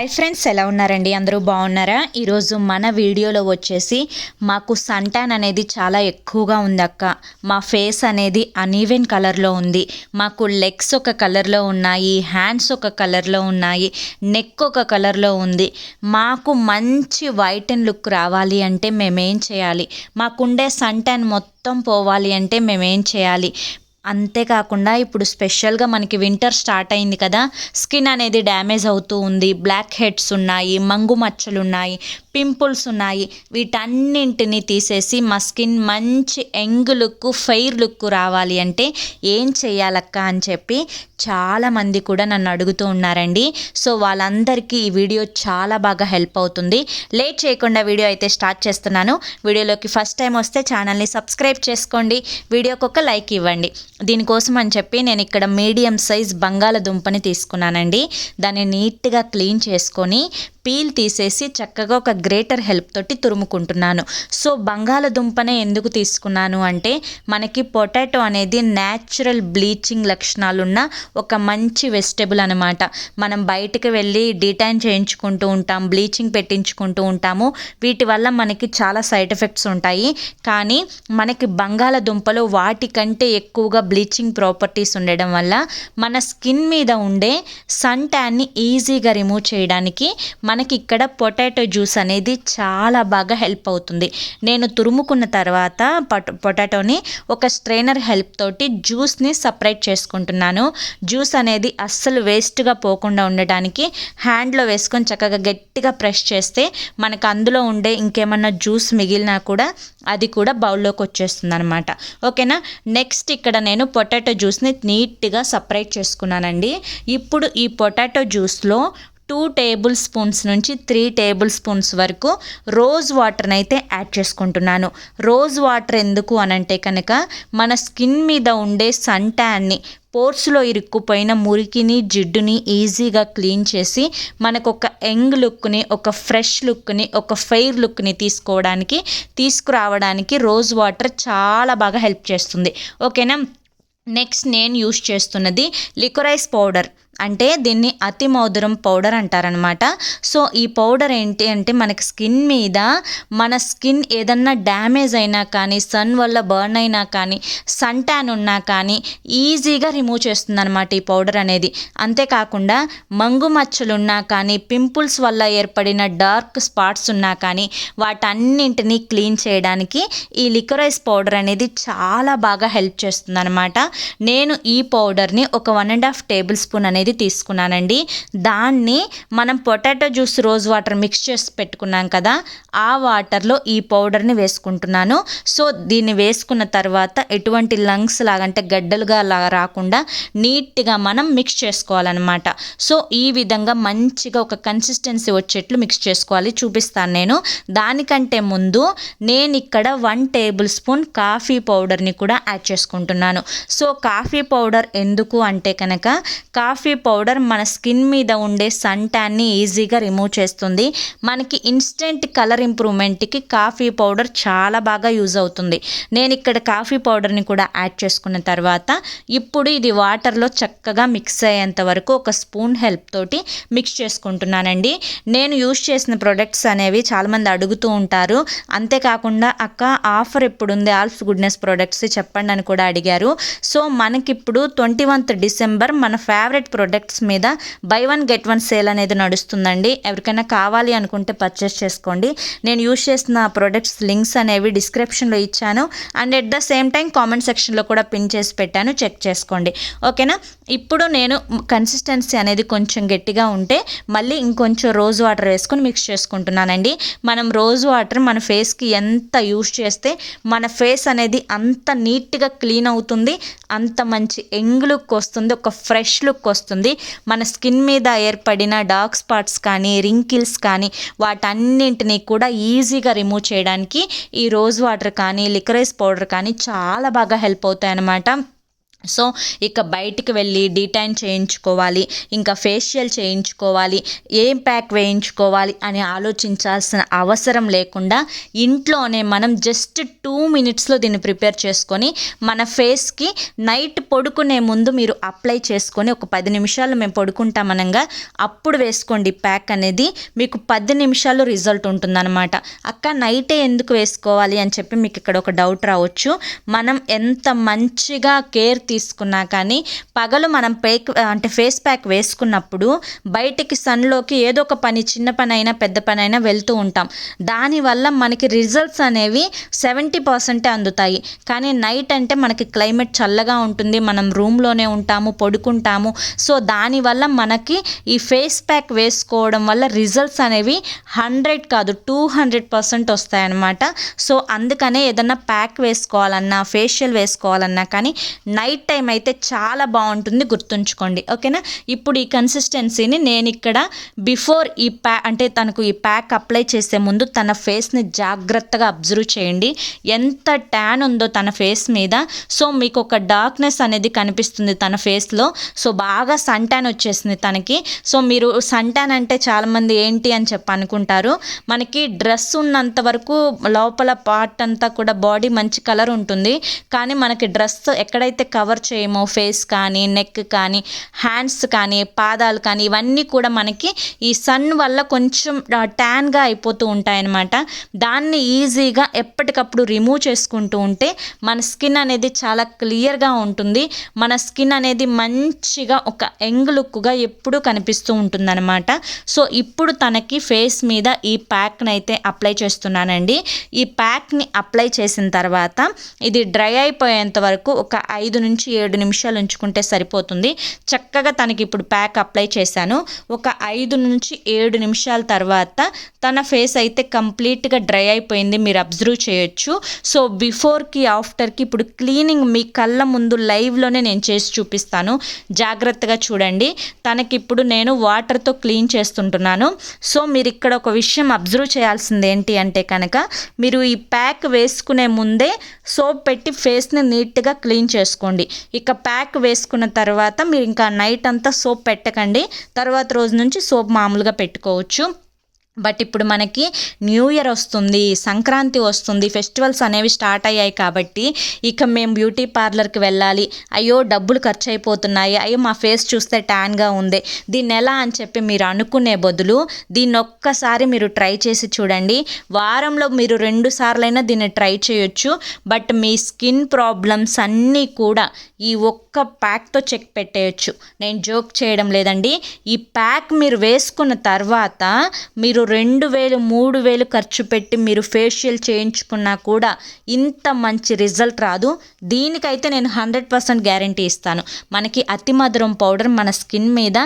Hi friends, ఎలా ఉన్నారండి? అందరూ బాగున్నారా? ఈరోజు మన వీడియోలో వచ్చేసి మాకు సన్ ట్యాన్ అనేది చాలా ఎక్కువగా ఉంది అక్క. మా ఫేస్ అనేది అనీవెన్ కలర్లో ఉంది. మాకు లెగ్స్ ఒక కలర్లో ఉన్నాయి, హ్యాండ్స్ ఒక కలర్లో ఉన్నాయి, నెక్ ఒక కలర్లో ఉంది. మాకు మంచి వైట్ అండ్ లుక్ రావాలి అంటే మేమేం చేయాలి? మాకుండే సన్ ట్యాన్ మొత్తం పోవాలి అంటే మేమేం చేయాలి? అంతేకాకుండా ఇప్పుడు స్పెషల్గా మనకి వింటర్ స్టార్ట్ అయింది కదా, స్కిన్ అనేది డ్యామేజ్ అవుతూ ఉంది, బ్లాక్ హెడ్స్ ఉన్నాయి, మంగు మచ్చలు ఉన్నాయి, పింపుల్స్ ఉన్నాయి. వీటన్నింటినీ తీసేసి మా స్కిన్ మంచి యంగ్ లుక్, ఫెయిర్ లుక్ రావాలి అంటే ఏం చేయాలక్క అని చెప్పి చాలామంది కూడా నన్ను అడుగుతూ ఉన్నారండి. సో వాళ్ళందరికీ ఈ వీడియో చాలా బాగా హెల్ప్ అవుతుంది. లేట్ చేయకుండా వీడియో అయితే స్టార్ట్ చేస్తున్నాను. వీడియోలోకి ఫస్ట్ టైం వస్తే ఛానల్ని సబ్స్క్రైబ్ చేసుకోండి, వీడియోకి ఒక లైక్ ఇవ్వండి. దీనికోసం అని చెప్పి నేను ఇక్కడ మీడియం సైజ్ బంగాళదుంపని తీసుకున్నానండి. దాన్ని నీట్గా క్లీన్ చేసుకొని పీల్ తీసేసి చక్కగా ఒక గ్రేటర్ హెల్ప్ తోటి తురుముకుంటున్నాను. సో బంగాళదుంపనే ఎందుకు తీసుకున్నాను అంటే మనకి పొటాటో అనేది న్యాచురల్ బ్లీచింగ్ లక్షణాలున్న ఒక మంచి వెజిటేబుల్ అనమాట. మనం బయటికి వెళ్ళి డీటాన్ చేయించుకుంటూ ఉంటాం, బ్లీచింగ్ పెట్టించుకుంటూ ఉంటాము. వీటి వల్ల మనకి చాలా సైడ్ ఎఫెక్ట్స్ ఉంటాయి. కానీ మనకి బంగాళదుంపలో వాటికంటే ఎక్కువగా బ్లీచింగ్ ప్రాపర్టీస్ ఉండడం వల్ల మన స్కిన్ మీద ఉండే సన్ ట్యాన్ని ఈజీగా రిమూవ్ చేయడానికి మనకి ఇక్కడ పొటాటో జ్యూస్ అనేది చాలా బాగా హెల్ప్ అవుతుంది. నేను తురుముకున్న తర్వాత పొటాటోని ఒక స్ట్రైనర్ హెల్ప్ తోటి జ్యూస్ని సపరేట్ చేసుకుంటున్నాను. జ్యూస్ అనేది అస్సలు వేస్ట్గా పోకుండా ఉండడానికి హ్యాండ్లో వేసుకొని చక్కగా గట్టిగా ప్రెస్ చేస్తే మనకు అందులో ఉండే ఇంకేమన్నా జ్యూస్ మిగిలినా కూడా అది కూడా బౌల్లోకి వచ్చేస్తుంది అనమాట. ఓకేనా? నెక్స్ట్ ఇక్కడ నేను పొటాటో జ్యూస్ని నీట్గా సపరేట్ చేసుకున్నానండి. ఇప్పుడు ఈ పొటాటో జ్యూస్లో 2 టేబుల్ స్పూన్స్ నుంచి 3 టేబుల్ స్పూన్స్ వరకు రోజ్ వాటర్ని అయితే యాడ్ చేసుకుంటున్నాను. రోజ్ వాటర్ ఎందుకు అనంటే కనుక మన స్కిన్ మీద ఉండే సన్ ట్యాన్ని, పోర్స్లో ఇరుక్కుపోయిన మురికిని, జిడ్డుని ఈజీగా క్లీన్ చేసి మనకు ఒక యంగ్ లుక్ని, ఒక ఫ్రెష్ లుక్ని, ఒక ఫెయిర్ లుక్ని తీసుకురావడానికి రోజ్ వాటర్ చాలా బాగా హెల్ప్ చేస్తుంది. ఓకేనా? నెక్స్ట్ నేను యూస్ చేస్తున్నది లికోరైస్ పౌడర్, అంటే దీన్ని అతి మధురం పౌడర్ అంటారనమాట. సో ఈ పౌడర్ ఏంటి అంటే మనకి స్కిన్ మీద, మన స్కిన్ ఏదన్నా డ్యామేజ్ అయినా కానీ, సన్ వల్ల బర్న్ అయినా కానీ, సన్ ట్యాన్ ఉన్నా కానీ ఈజీగా రిమూవ్ చేస్తుంది అనమాట ఈ పౌడర్ అనేది. అంతేకాకుండా మంగు మచ్చలు ఉన్నా కానీ, పింపుల్స్ వల్ల ఏర్పడిన డార్క్ స్పాట్స్ ఉన్నా కానీ వాటన్నింటినీ క్లీన్ చేయడానికి ఈ లికోరైస్ పౌడర్ అనేది చాలా బాగా హెల్ప్ చేస్తుంది అనమాట. నేను ఈ పౌడర్ని ఒక 1.5 టేబుల్ స్పూన్ అనేది తీసుకున్నానండి. దాన్ని మనం potato juice, rose water mix చేసి పెట్టుకున్నాం కదా, ఆ వాటర్లో ఈ పౌడర్ని వేసుకుంటున్నాను. సో దీన్ని వేసుకున్న తర్వాత ఎటువంటి లంగ్స్ లాగా అంటే గడ్డలుగా రాకుండా నీట్గా మనం మిక్స్ చేసుకోవాలన్నమాట. సో ఈ విధంగా మంచిగా ఒక కన్సిస్టెన్సీ వచ్చేట్లు మిక్స్ చేసుకోవాలి. చూపిస్తాను నేను. దానికంటే ముందు నేను ఇక్కడ 1 టేబుల్ స్పూన్ కాఫీ పౌడర్ని కూడా యాడ్ చేసుకుంటున్నాను. సో కాఫీ పౌడర్ ఎందుకు అంటే కనుక కాఫీ పౌడర్ మన స్కిన్ మీద ఉండే సన్ ట్యాన్ని ఈజీగా రిమూవ్ చేస్తుంది. మనకి ఇన్స్టెంట్ కలర్ ఇంప్రూవ్మెంట్కి కాఫీ పౌడర్ చాలా బాగా యూజ్ అవుతుంది. నేను ఇక్కడ కాఫీ పౌడర్ని కూడా యాడ్ చేసుకున్న తర్వాత ఇప్పుడు ఇది వాటర్లో చక్కగా మిక్స్ అయ్యేంత వరకు ఒక స్పూన్ హెల్ప్ తోటి మిక్స్ చేసుకుంటున్నానండి. నేను యూజ్ చేసిన ప్రొడక్ట్స్ అనేవి చాలామంది అడుగుతూ ఉంటారు. అంతేకాకుండా అక్క ఆఫర్ ఎప్పుడు ఉంది ఆల్ఫ్ గుడ్నెస్ ప్రొడక్ట్స్ చెప్పండి అని కూడా అడిగారు. సో మనకిప్పుడు 21th డిసెంబర్ మన ఫేవరెట్ ప్రొడక్ట్స్ మీద బై 1 గెట్ 1 సేల్ అనేది నడుస్తుందండి. ఎవరికైనా కావాలి అనుకుంటే పర్చేస్ చేసుకోండి. నేను యూజ్ చేసిన ప్రొడక్ట్స్ లింక్స్ అనేవి డిస్క్రిప్షన్లో ఇచ్చాను and at the same time comment సెక్షన్లో కూడా పిన్ చేసి పెట్టాను, చెక్ చేసుకోండి. ఓకేనా? ఇప్పుడు నేను కన్సిస్టెన్సీ అనేది కొంచెం గట్టిగా ఉంటే మళ్ళీ ఇంకొంచెం రోజ్ వాటర్ వేసుకొని మిక్స్ చేసుకుంటున్నానండి. మనం రోజ్ వాటర్ మన ఫేస్కి ఎంత యూజ్ చేస్తే మన ఫేస్ అనేది అంత నీట్గా క్లీన్ అవుతుంది, అంత మంచి యంగ్ లుక్ వస్తుంది, ఒక ఫ్రెష్ లుక్ వస్తుంది. మన స్కిన్ మీద ఏర్పడిన డార్క్ స్పాట్స్ కానీ, రింకిల్స్ కానీ వాటన్నింటినీ కూడా ఈజీగా రిమూవ్ చేయడానికి ఈ రోజ్ వాటర్ కానీ, లికోరైస్ పౌడర్ కానీ చాలా బాగా హెల్ప్ అవుతాయి అన్నమాట. సో ఇక బయటికి వెళ్ళి డీటైన్ చేయించుకోవాలి, ఇంకా ఫేషియల్ చేయించుకోవాలి, ఏం ప్యాక్ వేయించుకోవాలి అని ఆలోచించాల్సిన అవసరం లేకుండా ఇంట్లోనే మనం జస్ట్ 2 మినిట్స్లో దీన్ని ప్రిపేర్ చేసుకొని మన ఫేస్కి నైట్ పడుకునే ముందు మీరు అప్లై చేసుకొని ఒక 10 నిమిషాలు మేము పడుకుంటామనగా అప్పుడు వేసుకోండి ప్యాక్ అనేది. మీకు 10 నిమిషాలు రిజల్ట్ ఉంటుందన్నమాట. అక్క నైటే ఎందుకు వేసుకోవాలి అని చెప్పి మీకు ఇక్కడ ఒక డౌట్ రావచ్చు. మనం ఎంత మంచిగా కేర్ తీసుకున్నా కానీ పగలు మనం ఫేస్ ప్యాక్ వేసుకున్నప్పుడు బయటికి సన్లోకి ఏదో ఒక పని, చిన్న పని అయినా పెద్ద పని అయినా వెళ్తూ ఉంటాం. దానివల్ల మనకి రిజల్ట్స్ అనేవి 70% అందుతాయి. కానీ నైట్ అంటే మనకి క్లైమేట్ చల్లగా ఉంటుంది, మనం రూమ్లోనే ఉంటాము, పడుకుంటాము. సో దానివల్ల మనకి ఈ ఫేస్ ప్యాక్ వేసుకోవడం వల్ల రిజల్ట్స్ అనేవి 100 కాదు 200% వస్తాయన్నమాట. సో అందుకనే ఏదన్నా ప్యాక్ వేసుకోవాలన్నా, ఫేషియల్ వేసుకోవాలన్నా కానీ నైట్ టైం అయితే చాలా బాగుంటుంది, గుర్తుంచుకోండి. ఓకేనా. ఇప్పుడు ఈ కన్సిస్టెన్సీని నేను ఇక్కడ బిఫోర్ ఈ తనకు ఈ ప్యాక్ అప్లై చేసే ముందు తన ఫేస్ని జాగ్రత్తగా అబ్జర్వ్ చేయండి. ఎంత ట్యాన్ ఉందో తన ఫేస్ మీద. సో మీకు ఒక డార్క్నెస్ అనేది కనిపిస్తుంది తన ఫేస్లో. సో బాగా సన్ ట్యాన్ వచ్చేసింది తనకి. సో మీరు సన్ ట్యాన్ అంటే చాలామంది ఏంటి అని చెప్పి అనుకుంటారు. మనకి డ్రెస్ ఉన్నంత వరకు లోపల పార్ట్ అంతా కూడా బాడీ మంచి కలర్ ఉంటుంది. కానీ మనకి డ్రెస్ ఎక్కడైతే కవర్ చేయమో ఫేస్ కానీ, నెక్ కానీ, హ్యాండ్స్ కానీ, పాదాలు కానీ ఇవన్నీ కూడా మనకి ఈ సన్ వల్ల కొంచెం ట్యాన్గా అయిపోతూ ఉంటాయన్నమాట. దాన్ని ఈజీగా ఎప్పటికప్పుడు రిమూవ్ చేసుకుంటూ ఉంటే మన స్కిన్ అనేది చాలా క్లియర్గా ఉంటుంది. మన స్కిన్ అనేది మంచిగా ఒక యంగ్ లుక్గా ఎప్పుడూ కనిపిస్తూ ఉంటుందన్నమాట. సో ఇప్పుడు తనకి ఫేస్ మీద ఈ ప్యాక్ని అయితే అప్లై చేస్తున్నానండి. ఈ ప్యాక్ని అప్లై చేసిన తర్వాత ఇది డ్రై అయిపోయేంత వరకు ఒక 5 నుంచి 7 నిమిషాలు ఉంచుకుంటే సరిపోతుంది. చక్కగా తనకి ఇప్పుడు ప్యాక్ అప్లై చేశాను. ఒక 5 నుంచి 7 నిమిషాల తర్వాత తన ఫేస్ అయితే కంప్లీట్గా డ్రై అయిపోయింది, మీరు అబ్జర్వ్ చేయొచ్చు. సో బిఫోర్కి ఆఫ్టర్కి ఇప్పుడు క్లీనింగ్ మీ కళ్ళ ముందు లైవ్లోనే నేను చేసి చూపిస్తాను, జాగ్రత్తగా చూడండి. తనకి ఇప్పుడు నేను వాటర్తో క్లీన్ చేస్తుంటున్నాను. సో మీరు ఇక్కడ ఒక విషయం అబ్జర్వ్ చేయాల్సింది ఏంటి అంటే కనుక మీరు ఈ ప్యాక్ వేసుకునే ముందే సోప్ పెట్టి ఫేస్ని నీట్గా క్లీన్ చేసుకోండి. ఇక ప్యాక్ వేసుకున్న తర్వాత మీరు ఇంకా నైట్ అంతా సోప్ పెట్టకండి, తర్వాత రోజు నుంచి సోప్ మామూలుగా పెట్టుకోవచ్చు. బట్ ఇప్పుడు మనకి న్యూ ఇయర్ వస్తుంది, సంక్రాంతి వస్తుంది, ఫెస్టివల్స్ అనేవి స్టార్ట్ అయ్యాయి కాబట్టి ఇక మేము బ్యూటీ పార్లర్కి వెళ్ళాలి, అయ్యో డబ్బులు ఖర్చు అయిపోతున్నాయి, అయ్యో మా ఫేస్ చూస్తే ట్యాన్గా ఉంది, దీన్ని ఎలా అని చెప్పి మీరు అనుకునే బదులు దీన్ని ఒక్కసారి మీరు ట్రై చేసి చూడండి. వారంలో మీరు 2 సార్లైనా దీన్ని ట్రై చేయొచ్చు. బట్ మీ స్కిన్ ప్రాబ్లమ్స్ అన్నీ కూడా ఈ ఒక్క ప్యాక్తో చెక్ పెట్టేయచ్చు. నేను జోక్ చేయడం లేదండి. ఈ ప్యాక్ మీరు వేసుకున్న తర్వాత మీరు 2000 3000 ఖర్చు పెట్టి మీరు ఫేషియల్ చేయించుకున్నా కూడా ఇంత మంచి రిజల్ట్ రాదు. దీనికైతే నేను 100% గ్యారంటీ ఇస్తాను. మనకి అతి మధురం పౌడర్ మన స్కిన్ మీద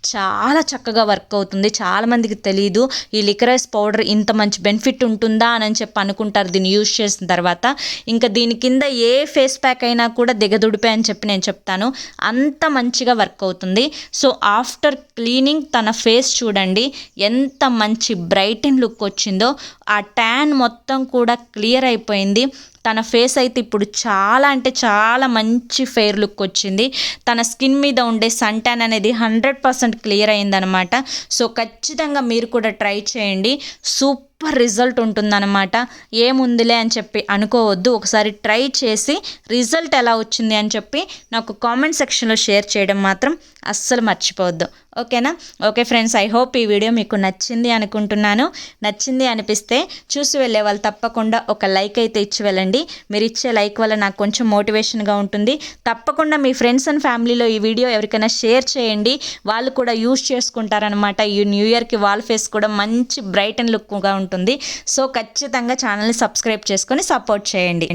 చాలా చక్కగా వర్క్ అవుతుంది. చాలామందికి తెలియదు ఈ లికరైస్ పౌడర్ ఇంత మంచి బెనిఫిట్ ఉంటుందా అని చెప్పి అనుకుంటారు దీన్ని యూజ్ చేసిన తర్వాత. ఇంకా దీని కింద ఏ ఫేస్ ప్యాక్ అయినా కూడా దిగదుడిపే అని చెప్పి నేను చెప్తాను, అంత మంచిగా వర్క్ అవుతుంది. సో ఆఫ్టర్ క్లీనింగ్ తన ఫేస్ చూడండి ఎంత మంచి బ్రైటన్ లుక్ వచ్చిందో. ఆ ట్యాన్ మొత్తం కూడా క్లియర్ అయిపోయింది. తన ఫేస్ అయితే ఇప్పుడు చాలా అంటే చాలా మంచి ఫెయిర్ లుక్ వచ్చింది. తన స్కిన్ మీద ఉండే సన్ ట్యాన్ అనేది 100% క్లియర్ అయిందనమాట. సో ఖచ్చితంగా మీరు కూడా ట్రై చేయండి, సూపర్ రిజల్ట్ ఉంటుందన్నమాట. ఏముందిలే అని చెప్పి అనుకోవద్దు, ఒకసారి ట్రై చేసి రిజల్ట్ ఎలా వచ్చింది అని చెప్పి నాకు కామెంట్ సెక్షన్లో షేర్ చేయడం మాత్రం అస్సలు మర్చిపోవద్దు. ఓకేనా. ఓకే ఫ్రెండ్స్, ఐ హోప్ ఈ వీడియో మీకు నచ్చింది అనుకుంటున్నాను. నచ్చింది అనిపిస్తే చూసి వెళ్ళే వాళ్ళు తప్పకుండా ఒక లైక్ అయితే ఇచ్చి వెళ్ళండి. మీరు ఇచ్చే లైక్ వల్ల నాకు కొంచెం మోటివేషన్గా ఉంటుంది. తప్పకుండా మీ ఫ్రెండ్స్ అండ్ ఫ్యామిలీలో ఈ వీడియో ఎవరికైనా షేర్ చేయండి, వాళ్ళు కూడా యూజ్ చేసుకుంటారనమాట. ఈ న్యూ ఇయర్కి వాళ్ళ ఫేస్ కూడా మంచి బ్రైట్ అండ్ లుక్గా ఉంటుంది. సో ఖచ్చితంగా ఛానల్ని సబ్స్క్రైబ్ చేసుకొని సపోర్ట్ చేయండి.